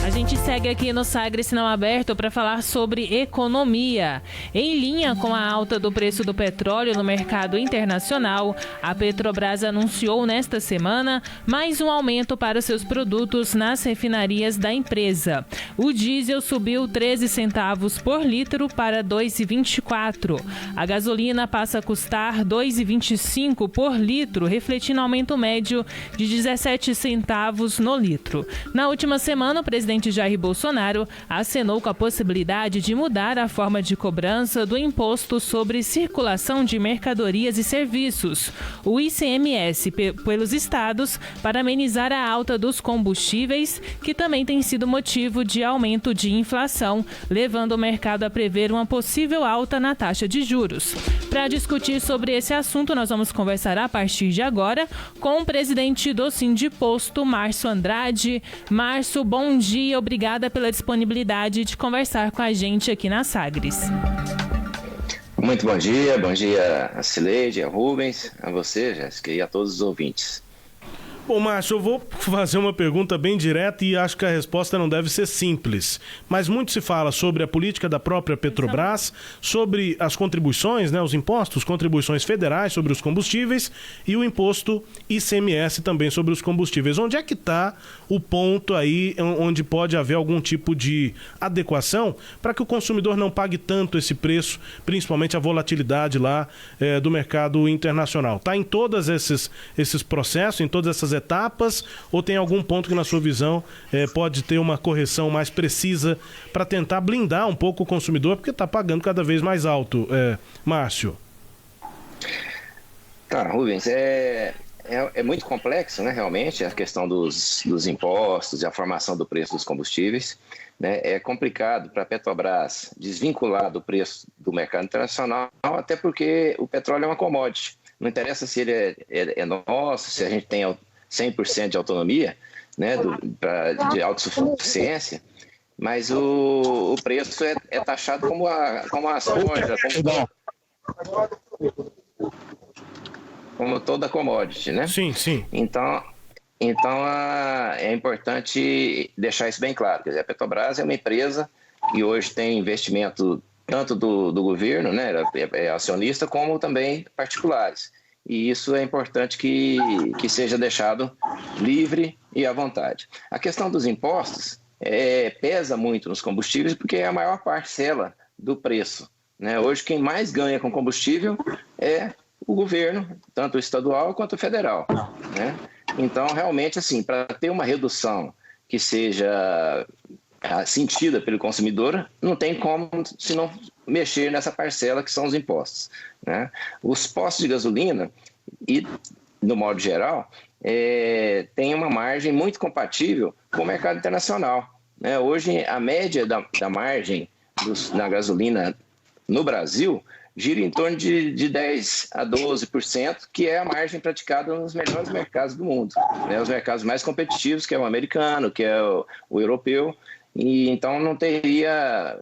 A gente segue aqui no Sagres Sinal Aberto para falar sobre economia. Em linha com a alta do preço do petróleo no mercado internacional, a Petrobras anunciou nesta semana mais um aumento para seus produtos nas refinarias da empresa. O diesel subiu 13 centavos por litro para 2,24. A gasolina passa a custar 2,25 por litro, refletindo aumento médio de 17 centavos no litro. Na última semana, o presidente Jair Bolsonaro acenou com a possibilidade de mudar a forma de cobrança do imposto sobre circulação de mercadorias e serviços, o ICMS, pelos estados, para amenizar a alta dos combustíveis, que também tem sido motivo de aumento de inflação, levando o mercado a prever uma possível alta na taxa de juros. Para discutir sobre esse assunto, nós vamos conversar a partir de agora com o presidente do Sindiposto, Márcio Andrade. Márcio, bom dia, obrigada pela disponibilidade de conversar com a gente aqui na Sagres. Muito bom dia a Cileide, a Rubens, a você, Jéssica, e a todos os ouvintes. Bom, Márcio, eu vou fazer uma pergunta bem direta e acho que a resposta não deve ser simples. Mas muito se fala sobre a política da própria Petrobras, sobre as contribuições, os impostos, contribuições federais sobre os combustíveis e o imposto ICMS também sobre os combustíveis. Onde é que está o ponto aí onde pode haver algum tipo de adequação para que o consumidor não pague tanto esse preço, principalmente a volatilidade lá do mercado internacional? Está em todos esses processos, em todas essas etapas, ou tem algum ponto que na sua visão pode ter uma correção mais precisa para tentar blindar um pouco o consumidor, porque está pagando cada vez mais alto, Márcio? Tá, Rubens, é muito complexo, né, realmente, a questão dos impostos e a formação do preço dos combustíveis, né? É complicado para a Petrobras desvincular do preço do mercado internacional, até porque o petróleo é uma commodity. Não interessa se ele é nosso, se a gente tem 100% de autonomia, né, de autossuficiência, mas o preço é taxado como a soja, como toda commodity, né? Sim. Então é importante deixar isso bem claro. Quer dizer, a Petrobras é uma empresa que hoje tem investimento tanto do governo, né, é acionista, como também particulares. E isso é importante que seja deixado livre e à vontade. A questão dos impostos pesa muito nos combustíveis porque é a maior parcela do preço, né? Hoje quem mais ganha com combustível é o governo, tanto o estadual quanto o federal, né? Então, realmente, assim, para ter uma redução que seja sentida pelo consumidor, não tem como se não mexer nessa parcela que são os impostos, né? Os postos de gasolina, e no modo geral, tem uma margem muito compatível com o mercado internacional, né? Hoje, a média da margem na gasolina no Brasil gira em torno de 10% a 12%, que é a margem praticada nos melhores mercados do mundo, né? Os mercados mais competitivos, que é o americano, que é o europeu. E então não teria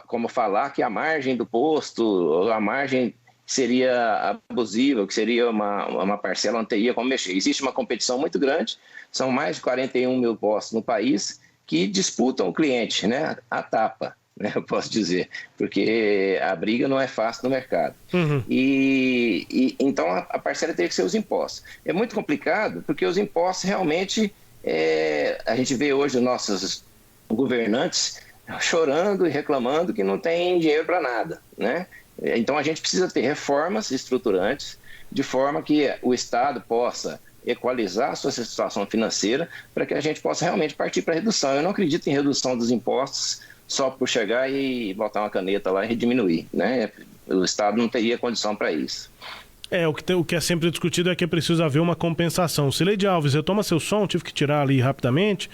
como falar que a margem do posto, a margem seria abusiva, que seria uma parcela, não teria como mexer. Existe uma competição muito grande, são mais de 41 mil postos no país que disputam o cliente, né, a tapa, né, eu posso dizer, porque a briga não é fácil no mercado. Uhum. E então a parcela teria que ser os impostos. É muito complicado porque os impostos realmente, a gente vê hoje os nossos governantes chorando e reclamando que não tem dinheiro para nada, né? Então a gente precisa ter reformas estruturantes de forma que o Estado possa equalizar a sua situação financeira para que a gente possa realmente partir para a redução. Eu não acredito em redução dos impostos só por chegar e botar uma caneta lá e diminuir, né? O Estado não teria condição para isso. O que é sempre discutido é que é preciso haver uma compensação. Cileide Alves, retoma seu som, tive que tirar ali rapidamente,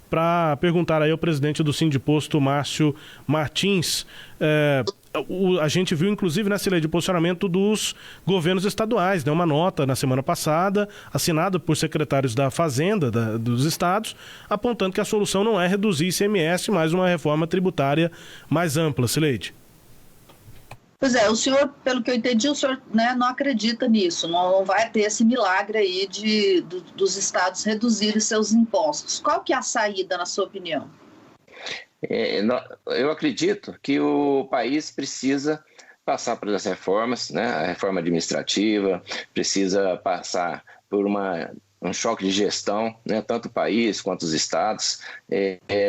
para perguntar aí ao presidente do Sindiposto, Márcio Martins. A gente viu, inclusive, Cileide, o posicionamento dos governos estaduais, né? Uma nota na semana passada, assinada por secretários da Fazenda dos estados, apontando que a solução não é reduzir ICMS, mas uma reforma tributária mais ampla. Cileide. Pois é, o senhor, pelo que eu entendi, o senhor, né, não acredita nisso, não vai ter esse milagre aí dos estados reduzirem seus impostos. Qual que é a saída, na sua opinião? Eu acredito que o país precisa passar por as reformas, né? A reforma administrativa, precisa passar por um choque de gestão, né? Tanto o país quanto os estados,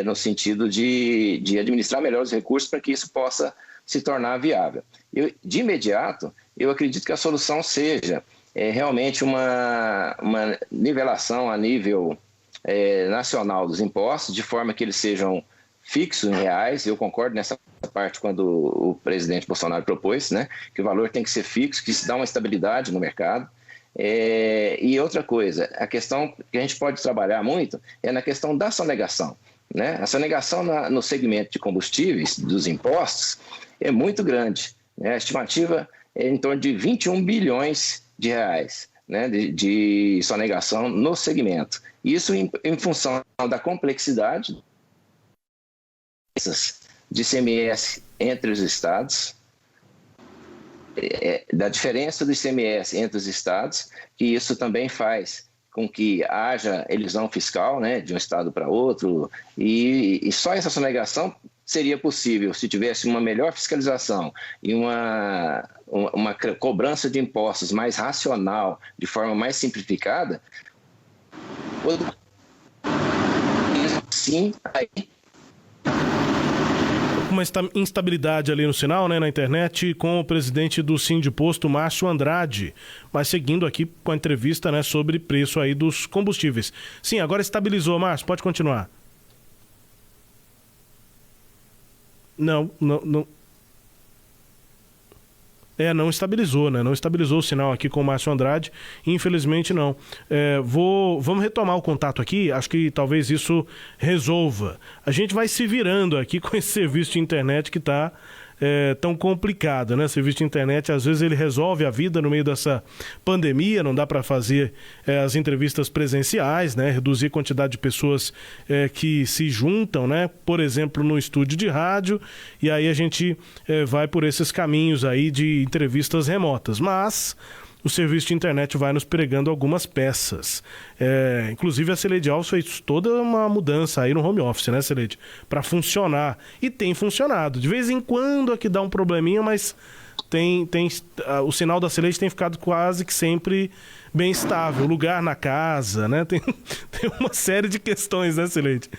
no sentido de administrar melhor os recursos para que isso possa se tornar viável. De imediato, eu acredito que a solução seja realmente uma nivelação a nível nacional dos impostos, de forma que eles sejam fixos em reais. Eu concordo nessa parte quando o presidente Bolsonaro propôs, né, que o valor tem que ser fixo, que isso dá uma estabilidade no mercado. E outra coisa, a questão que a gente pode trabalhar muito é na questão da sonegação, né? A sonegação no segmento de combustíveis, dos impostos, é muito grande, né? A estimativa é em torno de 21 bilhões de reais, né, de sonegação no segmento. Isso em função da complexidade de ICMS entre os estados, da diferença do ICMS entre os estados, que isso também faz com que haja elisão fiscal, né, de um estado para outro, e só essa sonegação seria possível se tivesse uma melhor fiscalização e uma cobrança de impostos mais racional, de forma mais simplificada. Sim, aí uma instabilidade ali no sinal, né, na internet, com o presidente do Sindiposto, Márcio Andrade, mas seguindo aqui com a entrevista, né, sobre preço aí dos combustíveis. Sim, agora estabilizou, Márcio, pode continuar. Não. Não estabilizou, né? Não estabilizou o sinal aqui com o Márcio Andrade, infelizmente não. Vamos retomar o contato aqui, acho que talvez isso resolva. A gente vai se virando aqui com esse serviço de internet que está tão complicado, né? Serviço de internet, às vezes ele resolve a vida no meio dessa pandemia, não dá para fazer as entrevistas presenciais, né? Reduzir a quantidade de pessoas que se juntam, né? Por exemplo, no estúdio de rádio, e aí a gente vai por esses caminhos aí de entrevistas remotas, mas o serviço de internet vai nos pregando algumas peças. Inclusive a Celeide Alves fez toda uma mudança aí no home office, né, Celeide? Para funcionar. E tem funcionado. De vez em quando aqui dá um probleminha, mas o sinal da Celeide tem ficado quase que sempre bem estável. Lugar na casa, né? Tem uma série de questões, né, Celeide?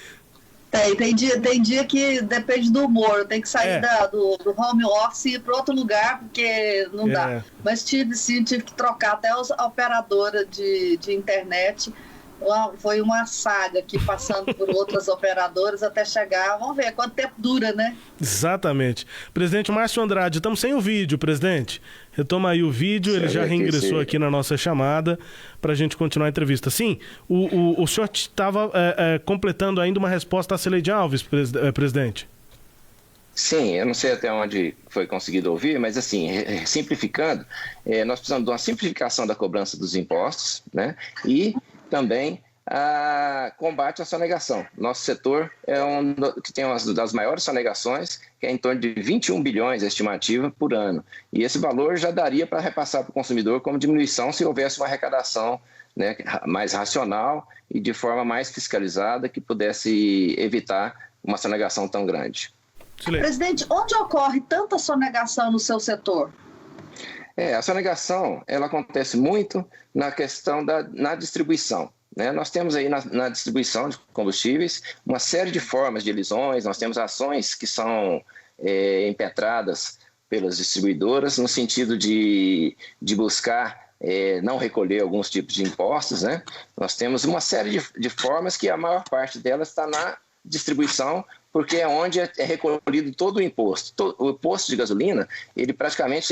Tem dia que depende do humor, tem que sair do home office e ir para outro lugar, porque não dá. Mas tive que trocar até a operadora de internet. Foi uma saga aqui, passando por outras operadoras até chegar. Vamos ver quanto tempo dura, né? Exatamente. Presidente Márcio Andrade, estamos sem o vídeo, presidente. Retoma aí o vídeo, ele já reingressou aqui na nossa chamada para a gente continuar a entrevista. Sim, o senhor estava completando ainda uma resposta à Celeide Alves, presidente. Sim, eu não sei até onde foi conseguido ouvir, mas assim, simplificando, nós precisamos de uma simplificação da cobrança dos impostos, né? E também combate à sonegação. Nosso setor que tem uma das maiores sonegações, que é em torno de 21 bilhões a estimativa por ano. E esse valor já daria para repassar para o consumidor como diminuição se houvesse uma arrecadação, né, mais racional e de forma mais fiscalizada que pudesse evitar uma sonegação tão grande. Presidente, onde ocorre tanta sonegação no seu setor? A sonegação ela acontece muito na questão na distribuição, né? Nós temos aí na distribuição de combustíveis uma série de formas de elisões, nós temos ações que são impetradas pelas distribuidoras no sentido de buscar não recolher alguns tipos de impostos, né? Nós temos uma série de formas que a maior parte delas está na distribuição, porque é onde é recolhido todo o imposto. O imposto de gasolina, ele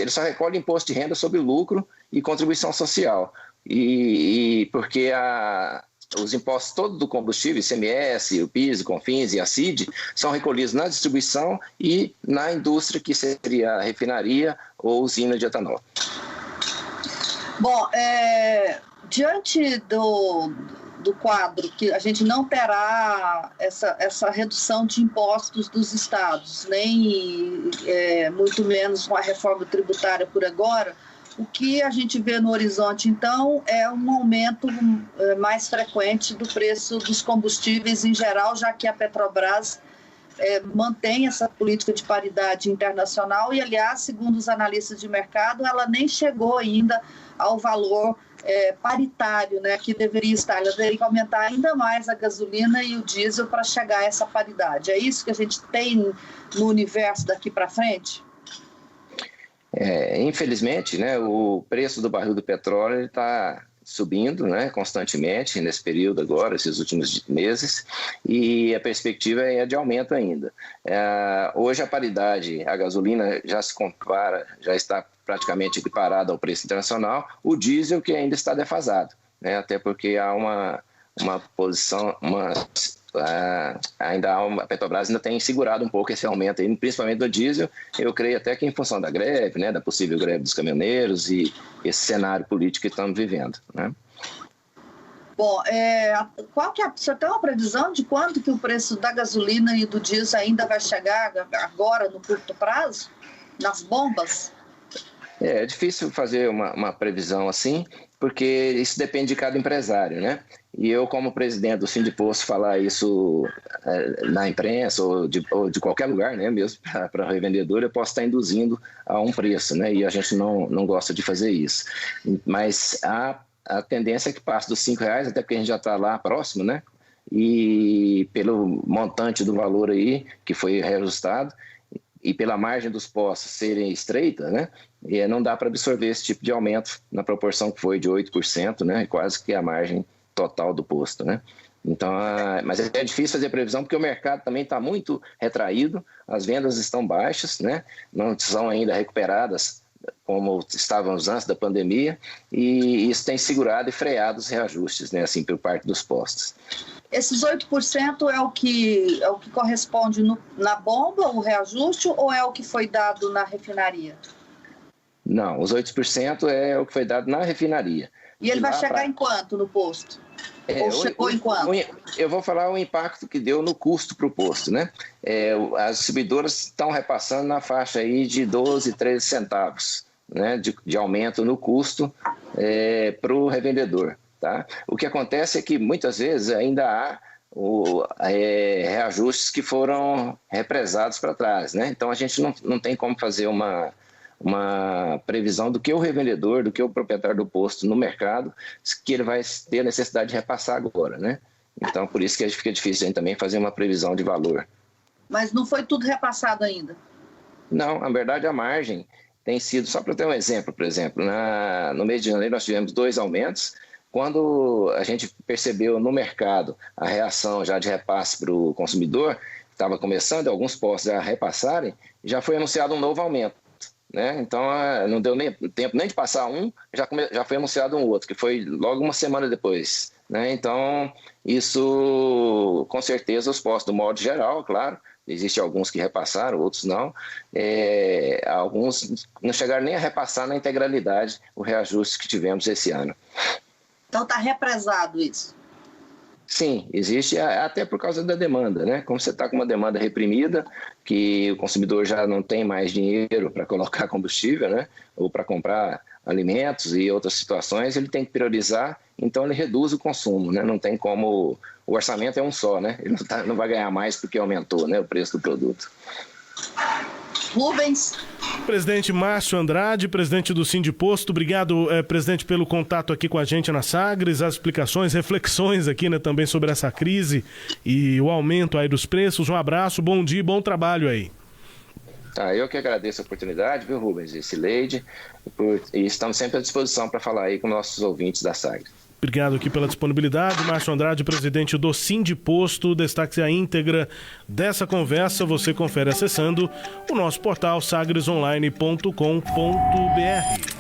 só recolhe imposto de renda sobre lucro e contribuição social. E porque os impostos todos do combustível, ICMS, o PIS, o CONFINS e a CID, são recolhidos na distribuição e na indústria, que seria a refinaria ou usina de etanol. Bom, diante do quadro que a gente não terá essa redução de impostos dos estados, nem muito menos uma reforma tributária por agora, o que a gente vê no horizonte, então, é um aumento mais frequente do preço dos combustíveis em geral, já que a Petrobras mantém essa política de paridade internacional e, aliás, segundo os analistas de mercado, ela nem chegou ainda ao valor paritário, né, que deveria estar. Ela deveria aumentar ainda mais a gasolina e o diesel para chegar a essa paridade. É isso que a gente tem no universo daqui para frente? Infelizmente, né, o preço do barril do petróleo está subindo, né, constantemente nesse período agora, esses últimos meses, e a perspectiva é de aumento ainda. Hoje a paridade, a gasolina já se compara, já está praticamente equiparada ao preço internacional, o diesel que ainda está defasado, né, até porque há uma posição, a Petrobras ainda tem segurado um pouco esse aumento, aí, principalmente do diesel. Eu creio até que em função da greve, né, da possível greve dos caminhoneiros e esse cenário político que estamos vivendo, né? Bom, você tem uma previsão de quanto que o preço da gasolina e do diesel ainda vai chegar agora, no curto prazo, nas bombas? É difícil fazer uma previsão assim, porque isso depende de cada empresário, né? E eu, como presidente do Sindiposto, falar isso na imprensa ou de qualquer lugar, né, mesmo para revendedor, eu posso estar induzindo a um preço, né? E a gente não gosta de fazer isso. Mas a tendência é que passe dos R$5, até porque a gente já está lá próximo, né? E pelo montante do valor aí, que foi reajustado, e pela margem dos postos serem estreitas, né, não dá para absorver esse tipo de aumento na proporção que foi de 8%, né, quase que a margem total do posto, né. Então, mas é difícil fazer previsão porque o mercado também está muito retraído, as vendas estão baixas, né, não são ainda recuperadas como estávamos antes da pandemia, e isso tem segurado e freado os reajustes, né, assim, por parte dos postos. Esses 8% é o que corresponde na bomba, o reajuste, ou é o que foi dado na refinaria? Não, os 8% é o que foi dado na refinaria. E ele vai chegar em quanto no posto? Ou chegou em quanto? Eu vou falar o impacto que deu no custo para o posto, né? As distribuidoras estão repassando na faixa aí de 12, 13 centavos, né, de aumento no custo para o revendedor. Tá? O que acontece é que muitas vezes ainda há reajustes que foram represados para trás, né? Então a gente não tem como fazer uma previsão do que o revendedor, do que o proprietário do posto no mercado, que ele vai ter necessidade de repassar agora, né? Então por isso que fica difícil a gente também fazer uma previsão de valor. Mas não foi tudo repassado ainda? Não, na verdade a margem tem sido, só para ter um exemplo, por exemplo, no mês de janeiro nós tivemos 2 aumentos. Quando a gente percebeu no mercado a reação já de repasse para o consumidor, estava começando alguns postos a repassarem, já foi anunciado um novo aumento, né? Então não deu nem tempo nem de passar já foi anunciado um outro, que foi logo uma semana depois, né? Então isso, com certeza, os postos do modo geral, claro, existem alguns que repassaram, outros não, alguns não chegaram nem a repassar na integralidade o reajuste que tivemos esse ano. Então está represado isso? Sim, existe até por causa da demanda, né? Como você está com uma demanda reprimida, que o consumidor já não tem mais dinheiro para colocar combustível, né? Ou para comprar alimentos e outras situações, ele tem que priorizar, então ele reduz o consumo, né? Não tem como, o orçamento é um só, né? Ele não vai ganhar mais porque aumentou, né, o preço do produto. Rubens. Presidente Márcio Andrade, presidente do Sindiposto, obrigado, presidente, pelo contato aqui com a gente na Sagres, as explicações, reflexões aqui, né, também sobre essa crise e o aumento aí dos preços. Um abraço, bom dia e bom trabalho aí. Eu que agradeço a oportunidade, viu, Rubens e Cileide, e estamos sempre à disposição para falar aí com nossos ouvintes da Sagres. Obrigado aqui pela disponibilidade. Márcio Andrade, presidente do Sindiposto. Destaque a íntegra dessa conversa você confere acessando o nosso portal sagresonline.com.br.